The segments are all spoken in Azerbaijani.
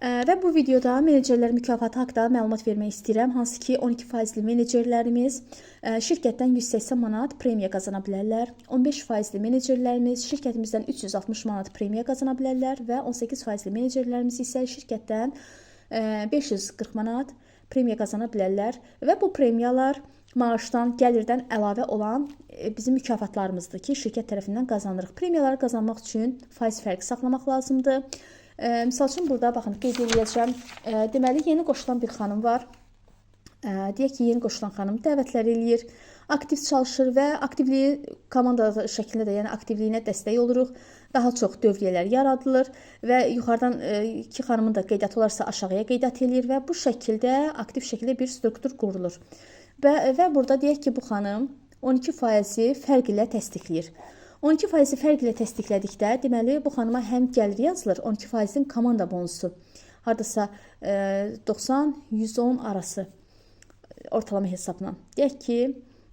Və bu videoda menecerlər mükafatı haqqında məlumat vermək istəyirəm. Hansı ki 12%li menecerlərimiz şirkətdən 180 manat premiya qazana bilərlər. 15%li menecerlərimiz şirkətimizdən 360 manat premiya qazana bilərlər və 18%li menecerlərimiz isə şirkətdən 540 manat premiya qazana bilərlər və bu premiyalar maaşdan, gəlirdən əlavə olan bizim mükafatlarımızdır ki, şirkət tərəfindən qazanırıq. Premiyaları qazanmaq üçün faiz fərqi saxlamaq lazımdır. Misal üçün burada baxın qeyd edəcəm. Deməli yeni qoşulan bir xanım var. Deyək ki, yeni qoşulan xanım dəvətlər eləyir, aktiv çalışır və aktivliyi komanda şəklində də, yəni aktivliyinə dəstək oluruq. Daha çox dövriyyələr yaradılır və yuxarıdan iki xanımın da qeydiyyatı olarsa aşağıya qeydiyyat eləyir və bu şəkildə aktiv şəkildə bir struktur qurulur. Və burada deyək ki, bu xanım 12% fərq ilə təsdiqləyir. 12% fərq ilə təsdiqlədikdə, deməli, bu xanıma həm gəlir yazılır, 12%-in komanda bonusu. Haradasa 90-110 arası ortalama hesabla. Deyək ki,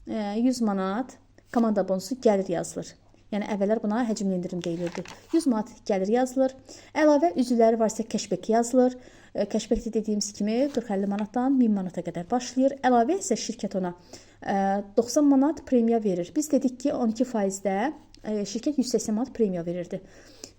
100 manat komanda bonusu gəlir yazılır. Yəni, əvvəllər buna həcmli indirim deyilirdi. 100 manat gəlir yazılır. Əlavə üzvləri varsa cashback yazılır. Cashback dediyimiz kimi 40-50 manatdan 1000 manata qədər başlayır. Əlavə isə şirkət ona 90 manat premiya verir. Biz dedik ki, 12%-də şirkət 180 manat premiya verirdi.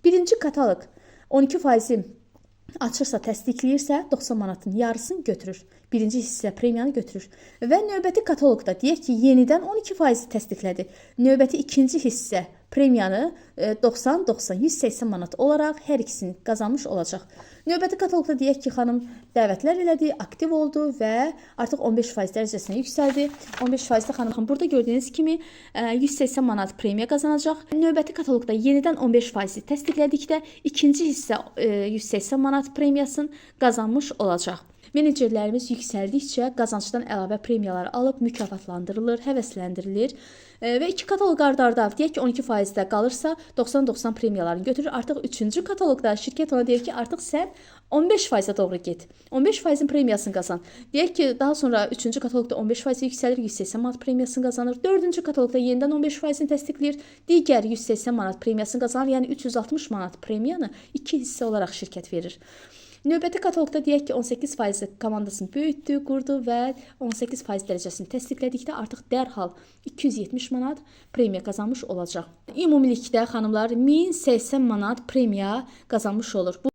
Birinci kataloq 12%-i açırsa, təsdiqləyirsə 90 manatın yarısını götürür. Birinci hissə premiyanı götürür. Və növbəti kataloqda deyək ki, yenidən 12% təsdiqlədi. Növbəti ikinci hissə premiyanı 90-180 manat olaraq hər ikisini qazanmış olacaq. Növbəti kataloqda deyək ki, xanım dəvətlər elədi, aktiv oldu və artıq 15% dərəcəsinə yüksəldi. 15%-də xanım burada gördüyünüz kimi 180 manat premiya qazanacaq. Növbəti kataloqda yenidən 15% təsdiqlədikdə ikinci hissə 180 manat premiyasını qazanmış olacaq. Menecerlərimiz yüksəldikcə qazancdan əlavə premiyalar alıb mükafatlandırılır, həvəsləndirilir və iki kataloq arda-arda deyək ki 12%-də qalırsa 90-90 premiyalarını götürür. Artıq 3-cü kataloqda şirkət ona deyir ki, artıq sən 15%-ə doğru get. 15%-in premiyasını qazan. Deyək ki, daha sonra 3-cü kataloqda 15% yüksəlir, 180 manat premiyasını qazanır. 4-cü kataloqda yenidən 15%-ni təsdiqləyir, digər 180 manat premiyasını qazanır. Yəni 360 manat premiyanı 2 hissə olaraq şirkət verir. Növbəti kataloqda deyək ki, 18% komandasını böyütdü, qurdu və 18% dərəcəsini təsdiqlədikdə artıq dərhal 270 manat premiya qazanmış olacaq. Ümumilikdə xanımlar 1080 manat premiya qazanmış olur.